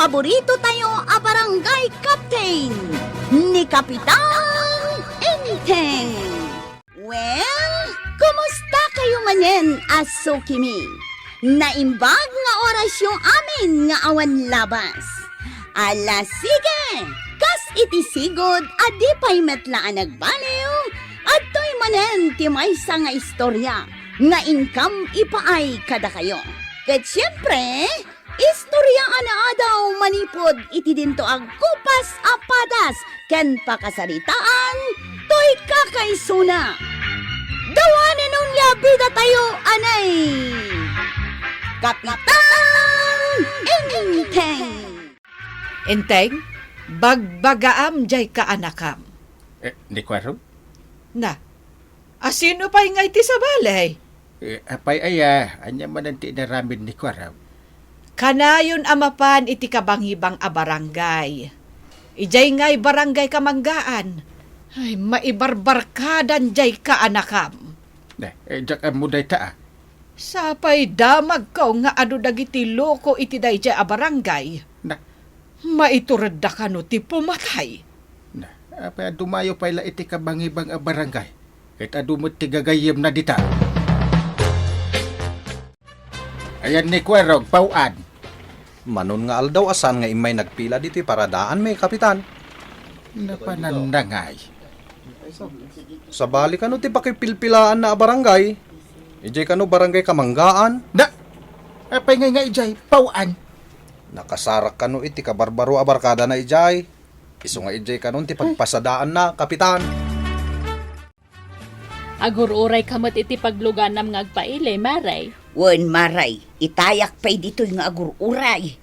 paborito tayo a barangay captain ni Kapitan Enteng. Well, kumusta kayo manen, Asukimi? Naimbag nga oras yung amin nga awan labas. Ala sige, kas itisigod adi pa'y metlaan nagbaliw at to'y manen ti maysa nga istorya nga income ipaay kada kayo. Ket siyempre, istorya ana daw manipod iti dinto ag kupas apadas ken pakasaritaan to'y kakaysuna. Dawanan nung yabida tayo anay Kapitan Enteng. Enteng, bagbagaam jay ka anakam. Di kwaro? Na, asino pa ingay ti sa balay? Apay aya, anya mananti na ramin ni kwaro. Kanayon amapan iti kabangibang a barangay. Ijay ngay barangay kamanggaan. Ay, maibarbarkadan jay ka anakam. Diyak ang muday ta. Sapay damag ka nga adu dagiti loko iti dayjay a barangay. Na, Maiturad da ka no ti pumatay. apay dumayo pala iti kabangibang a barangay. Kahit adumot ti gagayem na dita. Ayan ni kwaro, pauan. Manon nga aldaw asan nga imay nagpila diti paradaan may kapitan. Napanandangay. Sa bali kano ti pakipilpilaan na barangay. Ijay kano barangay kamanggaan. Na, apay nga ijay, pauan. Nakasarak kano iti kabarbaro abarkada na ijay. Iso nga ijay kanon ti pagpasadaan na kapitan. Agur-uray kamat iti pagluganam nga agpailay, maray. Wen maray, itayak pa'y dito'y nga agur-uray.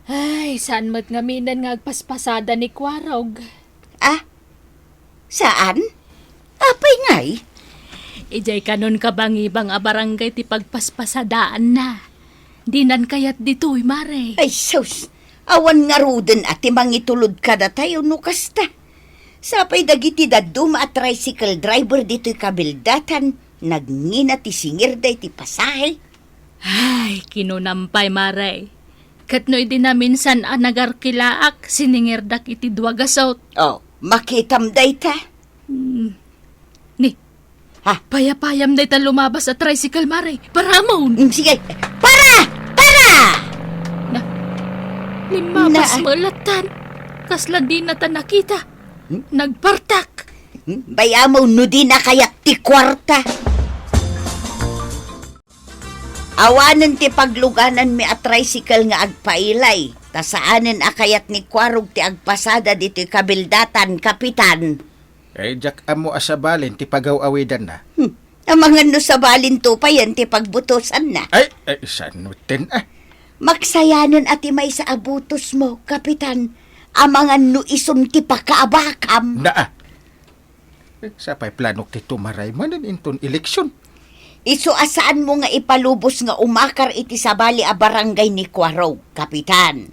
Ay, saan mo't nga minan nga agpaspasada ni Kwarog? Ah? Saan? Apay ngay? Ijay kanon kabangibang a barangay ti pagpaspasadaan na. Dinan kayat dito'y, maray. Ay sus, awan nga ruden at mangitulod kada tayo no kasta. Sapay dagiti daduma at tricycle driver dito'y kabildatan, nagngina ti singirday ti pasahe. Ay, kinunampay, maray. Katnoy din na minsan nagarkilaak, siningirdak iti duwagasot. Oh, makitam day ta. Ni, Ha? payapayam day ta lumabas sa tricycle, maray. Paramon! Sige, para! Limabas Na- malatan. Kasla di na ta nakita. Nagpartak. Bayamaw no di na kayat ti kwarta. Awanan ti pagluganan mi at tricycle nga agpailay. Tasaanan akayat ni Kwarog ti agpasada dito'y kabildatan, kapitan. Diyak amo asabalin ti pagaw-awidan na. Ang mga no sa balin to pa yan ti pagbutosan na. Ay, sanutin Magsayanan ati may sa abutos mo, kapitan. Ang mga no ison ti pakaabakam. Na sapay planok ti tumaray manan inton eleksyon. Iso asaan mo nga ipalubos nga umakar iti sabali a barangay ni Kwarog, kapitan.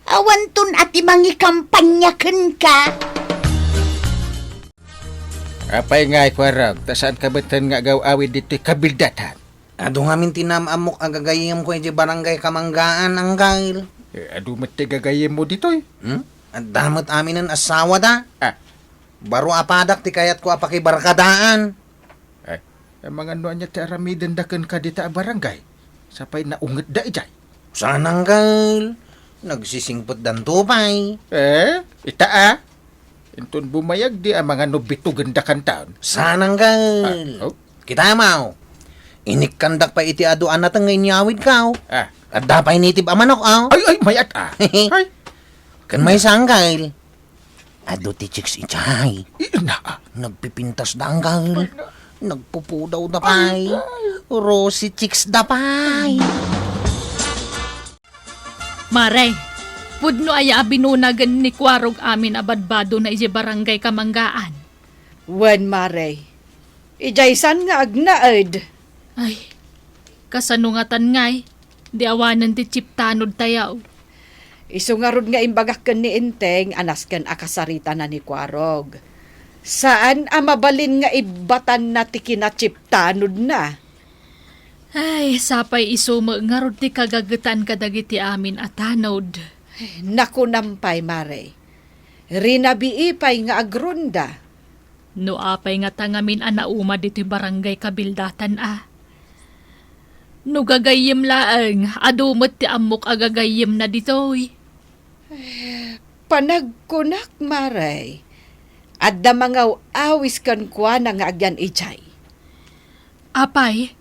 Awanton ati mangi kampanyaken ka. Apay nga ikwarag, tasaan kabatan nga gaw-awid dito'y kabildatan. Ado nga min tinamamok agagayam ko iti barangay kamanggaan ang gail. Adumat ti gagayem mo dito'y. At damot amin ang asawa da. Ah, Baro apadak ti kayat ko apakibarkadaan. ang mga ano niya ti aramidan daken ka dita a barangay. Sapay naunget da ijay. Sanang gail. Nagsisingpot dan tupay. Ita Inton bumayag di ang mga nobitugan da kan taon. Sanang gail. Oh. Kita mau. Inikkandak pa iti aduan na tangay niyawid ka. At dapay nitib amanok aw. Ay, mayat Ay, Kan may sanggail. Ado ti chicks ichay. ina Nagpipintas da ang gail. Nagpupudaw da pay. Rosy chicks da pay. Maray, pudno aya binunagan ni Kwarog amin abadbado na iji barangay kamanggaan. Wen maray, ijaysan nga agnaed. Ay, kasanungatan ngay, di awanan ti chiptanod tayaw. Isu nga rod nga imbagakken ni Enteng anasken akasarita na ni Kwarog. Saan amabalin nga ibatan na ti kinachiptanod na? Ay, sapay isumo nga rod ti kagagetan kadagiti amin at tanod. Naku nampay, Mare. Rinabiipay nga agrunda. No apay nga tangamin anauma dito barangay kabildatan No gagayim laeng, adumot ti amok agagayim na ditoy. Panagkunak, Mare. Adda mga awis kan kwa na nga agyan ijay. Apay,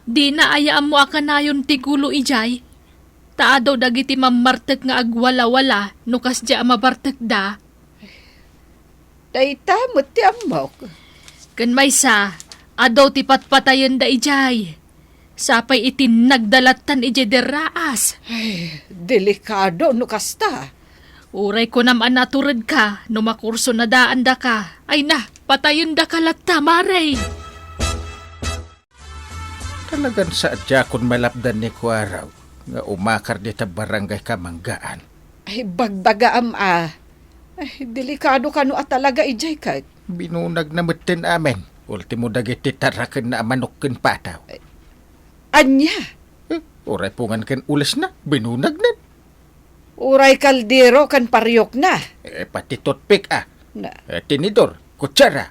di na ayaan mo akanayon ti gulo ijay. Taado dagiti mamartek nga agwala-wala, nukas di mabartek da. Dayta mo ti amok. Kan may sa, adaw ti patpatayon da ijay. Sapay itin nagdalatan ijay deraas. Delikado no kasta. Uray ko naman naturad ka, no makurso na daan da ka. Ay na, patayon da ka latta, Mare. Talagang sadya kung malapdan ni Kuaraw nga umakar di ta barangay Kamanggaan. Ay bagbaga Ay delikado ka no at talaga ijay kat. Binunag na mutin amin. Ultimo dagiti tarakan na manukin pataw. Anya, Uray pungan kan ulas na, binunag na. uray kaldero kan paryok na. Pati toothpick Na, tinidor, kutsara.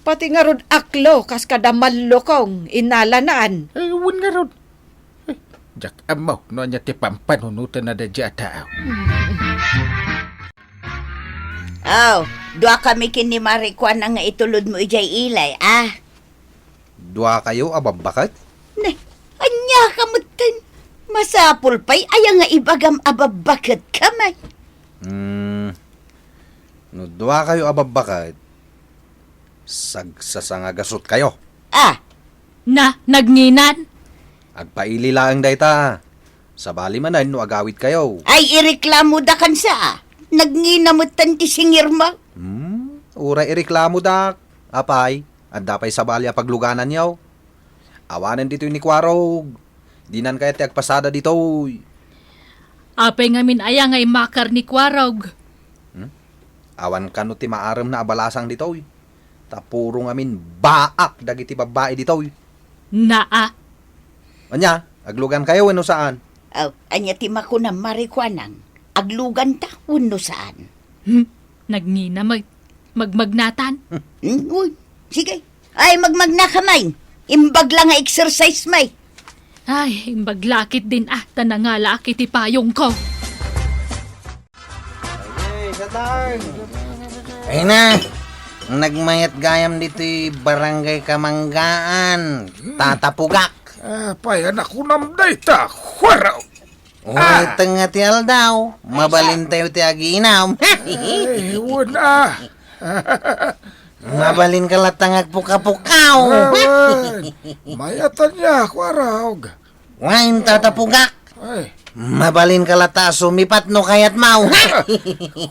pati nga rod aklo kas kada malokong inalanaan. Uwan nga ron. Jak amaw, no anya ti pampanunutan na da dya tao. Dua kami kini Marikwan nga itulod mo ijay ilay, Dua kayo ababakit? Ne, anya kamutan. Masapul pa'y aya nga ibagam ababakit kamay. No dua kayo ababakit, sagsasanga gasot kayo. Na, nagnginan. Agpaili laang dayta. Sa bali manan no agawit kayo. Ay ireklamo da kansa. Nagninamutan ti singir mo. Ura ireklamo dak. Apay, adda pay sa bali a pagluganan yaw. Awanan dito ni Kuarog. Dinan kaya ti agpasada dito. Apay ngamin aya nga imakar ni Kwarog. Awan kano ti maaram na abalasang dito. Tapuro ngamin baak dagiti babae dito. Naa. Anya, aglugan kayo no saan? Anya ti makuna Marikwanang. Aglugan ta, uno saan. Nagnina magmagnatan. Uy, sige. Ay, magmagna kamay. Imbag lang nga exercise may. Ay, imbaglakit din tanangala akit ipayong ko. Ay na, nagmayat gayam dito barangay Kamanggaan, tatapugak. Pay anak ko namday ta, Kuaraw. Uy, tengatial daw, mabalin tayo ti aginaw. Uwan Mabalin ka latangag pukapukaw. Mayatan niya, Kuaraw. Wain tatapugak, Ay, mabalin ka lata sumipat no kayat mau.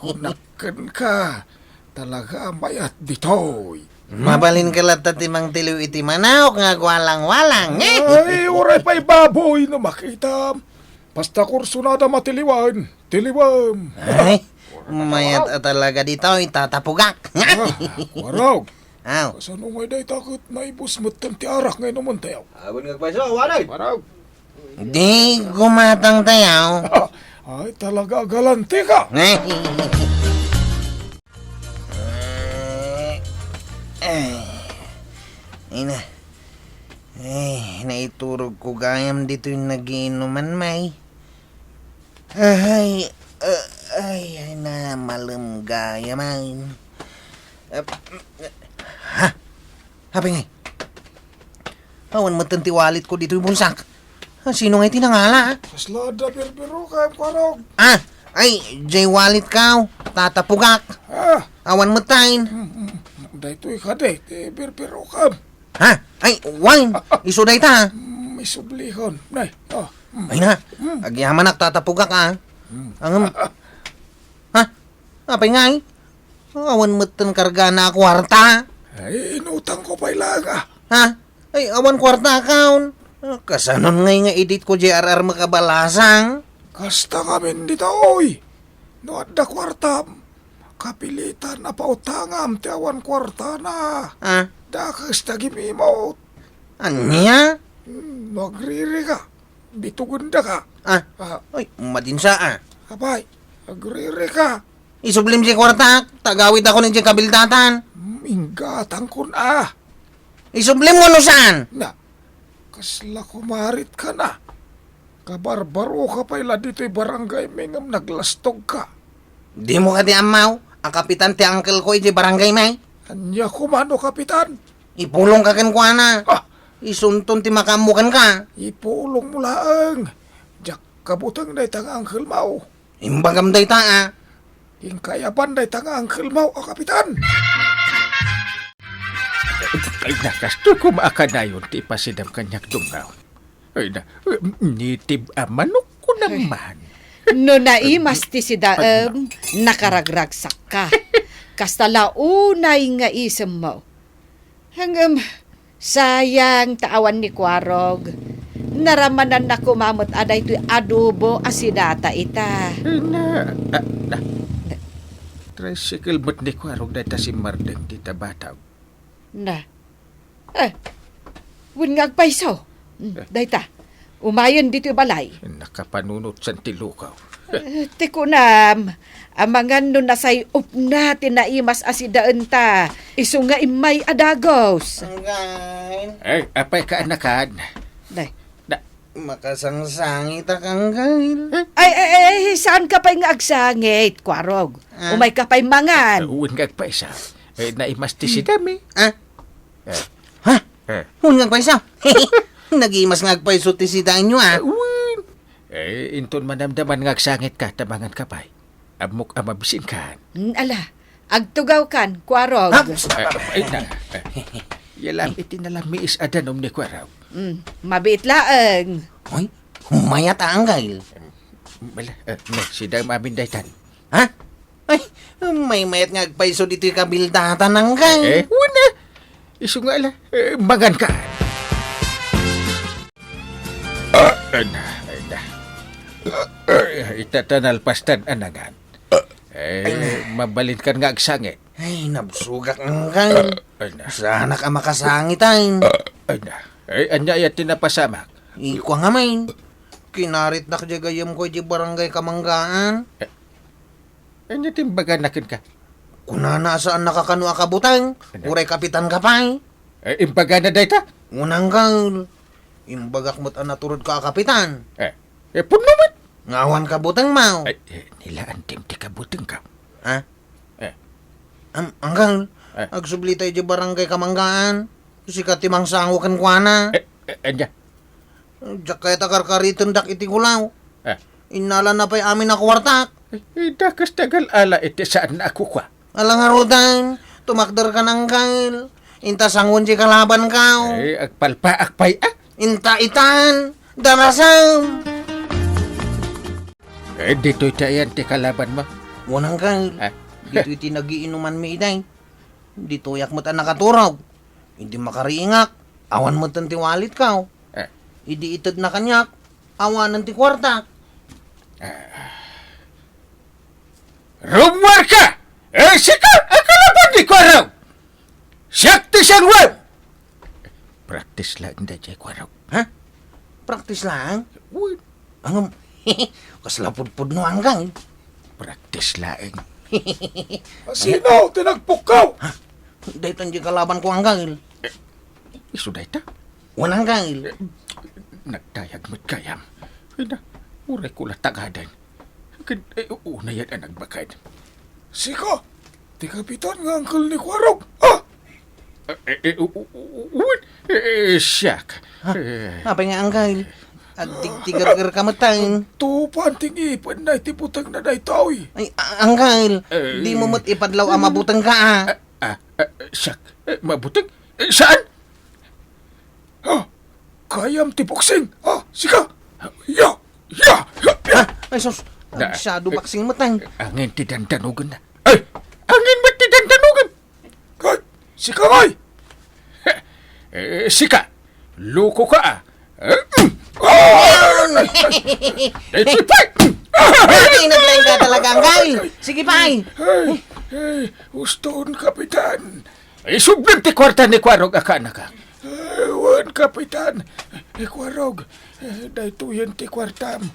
kunakan ka. Talaga mayat ditoy. Mabalin ka lata timang tiliw iti manawak nga walang-walang. Ay, uray pa'y baboy na makita. Basta kurso na da matiliwan. Tiliwan. Ay, mayat talaga dito, tatapugak. Kuaraw. Aw, Kasano ngay day takot na ibus mo ti arak ngay naman tayo. Agon nga paiso, wanay. Kuaraw. di gumatang tayaw. Ay, talaga galante ka. Ina. Naiturog ko gayam dito yung nagiinuman, may. Ay, na malam gayam, ay. Habi ngay. Awan matanti walit ko dito yung bulsak. Sino ngay tinangala, Kaslada berbero ka, Kuaraw. Ay, jay walit ka, tatapugak. Awan matain. Daytoy ka de, berbero ka. Ay, wine, isuday ta. May sublihon. Nay, Ay na, agyaman tatapugak, Ang, apay ngay. Awan matan karga na kwarta. ay, inutang ko pa ilang Ay, awan kwarta akaun. Kasanon ngay nga edit ko JRR makabalasang. Kasta kami dito, oy. No, adda kwarta. Kapilitan na pautangam, ti awan kwarta na. Dakas tagimimot. Anya? Nagriri ka. dito ganda ka. Ah, Ah, ay, madinsa ah. apay, agrere ka. Isublim si kwarta, tagawit ako ng kabildatan. Inggatang kun ah. Isublim mo no saan? Na, kasla kumarit ka na. Kabarbaro ka pa ila dito'y barangay mingam naglastog ka. Di mo ka di amaw. Ang kapitan ti uncle ko iti barangay may. Anya kumano, kapitan? Ipulong ka kan kuana. Ah, Isunton ti makamukan ka. ipulong mo laang. Jak kabutang na itang angkel mau. Imbagam day ta ah. Hingkayapan na itang angkel mau, kapitan. Ay nakasto ko maakanayon ti pasidam kanyak tungaw. Ay na, nitib manok ko naman. No naimas ti si daem, nakaragragsak ka. Kasta launay nga isem mo. Hanggang sayang taawan ni Kwarog. Naramanan na kumamot aday ti adobo asinata ita. Ay na, tricycle mo't ni Kwarog na ta si Mardeng di tabataw. Na. Wun nga agpaiso. Dayta. Umayon dito yung balay. Nakapanunot sa tilukaw. Tiko na, amangan no nasay up natin na imas asidaan ta. Iso nga imay adagos. Anggain. Ay, apay ka anakan. Day. Makasangsangit akang gail. Ay, saan ka pa'y nga agsangit, Kwarog? Umay ka pa'y mangan. Uwin nga pa isa. Ay, naimas ti si Dami. Ah? Eh, Ha? eh. Hungang pa isa. Nagimas nga agpaiso ti sidaan nyo ah. Uwin. Eh, inton manamdaman nga agsangit ka, tabangan ka pa'y. Amok amabisin ka. Ala, agtugaw kan, Kwarog. Ha? Ay, na. Yalam itinalamiis adanom ni Kwaraw. Mabiit laeng. Hoy, humayat ang gail. Wala, si Dam amin daytan. Ha? Ay, may mayat nga agpaiso dito yung kabildatan ng gail. Wala. Isu nga ala, magan ka. Ana. Itatanal pastan anagan. Mabalin kan nga agsangit. Ay, nabsugak ang gail. Ana. Sana ka makasangitain. Ana. Anya ya tinapasamak. Iko nga main. Kinarit na kajagayam ko di barangay Kamanggaan. Anya timbagan nakin ka. Kunana saan nakakano akabutang. Uray kapitan ka pa'y. Imbaga na dayta. Unang gail. Imbagak mo't anaturod ka kapitan. Puno man. Ngawan ka butang mau. Nilaan tim ti kabuteng ka. Ha? Eh. Ang gail. Agsubli tayo di barangay Kamanggaan. Si katimang sango kan kuana. Anya. Diyak kaya takarkariton dak iti kulaw. Inala na pa'y amin na kwartak. Dakas tagal ala iti saan na ako ka. Alang harudan, tumakder ka ng gail. Inta sangon si kalaban ka. Agpalpa akpay Inta itan, darasam. Dito itayan ti kalaban mo. Wanang gail. Dito iti nagiinuman mi iday. Dito yak mo ta nakaturog. Hindi makariingak. Awan mo tan tiwalit ka. Idi itad na kanyak. Awanan ti kwartak. Rumwar ka! Sika! Akalaban di ko araw! Siyak ti siyang web! Practice lang na jay ko araw. Ha? Praktis lang. Uy, Ang kaslapudpud no ang gail. practice lang. Sino? Tinagpukaw! Dito di kalaban ko ang gail. Isuday ta. Wanang gail. Nagdayag mo't kayam. Ay na, uray ko lang tagadan. Una yan ang nagbakad. Sika, ti kapitan nga angkel ni Kwarog. Ah! Siyak. Apa nga ang gail? At tigtigar-gar ka matain. Tupan tingipan na itiputang na daitawi. Ay, ang gail. Di mo mo't ipadlaw ang mabutang ka ah. Siyak. Mabuting. Saan? Ha? Kayam tipoksing. Ha? Sika! Ya! Ya! Ya! Ay, sus. Masyado baksing matang. Angin ti dandanugan na. Ay! Angin mo ti dandanugan! Kat! Sika ngay! Sika! Luko ka ah! Sipay! Ay, naglain ka talaga ang gail. Sige pa ay. Uston, kapitan. Sublim ti kwarta ni Kwarog aka na ka. Wa Awan, Kapitan. Kwarog, daytoyen ti kwartam.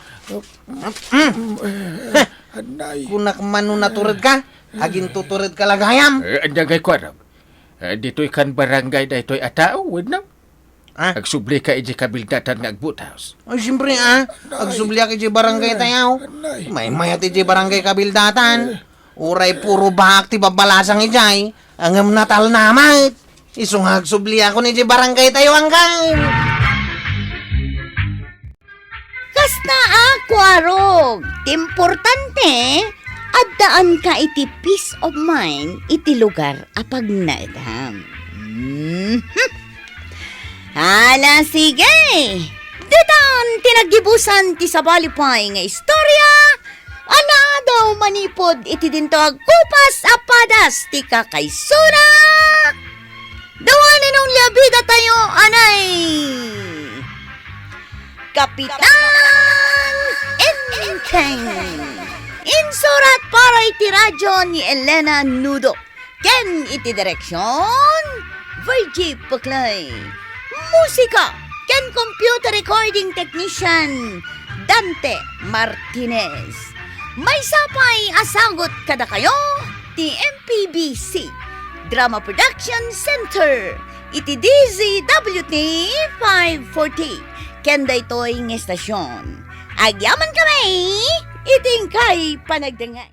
Anay. Kunak manu naturod ka, agin tuturod ka lagayam. Andiyan kay Kwarog. Dito'y kan barangay da ito'y atao, wad na. Ah? Agsubli ka iji kabildatan nga agbuthouse. Ay, siyempre agsumliak iji barangay tayaw. Anay. May mayat iji barangay kabildatan. Uray puro bahak ti babalasang ijay. Angam natal namat. Isong agsubli ako ni iji barangay tayo hanggang. Kasta Kwarog, importante, addaan ka iti peace of mind iti lugar apag naidam. Hala, sige! Ditan, tinagibusan ti sabalipay nga istorya, ana daw manipod iti dinto agkupas apadas ti kakaysuna. Dawanin ang labida tayo, anay! Kapitan Enteng. Insurat para iti radyo ni Elena Nudo. Ken iti direksyon, Virgie Puklay. Musika, ken computer recording technician, Dante Martinez. May sapay asagot kada kayo, ti MPBC, Drama Production Center, iti DZWT 540. Kenda ito'y ng estasyon. Agyaman kami, iting kay panagdangay.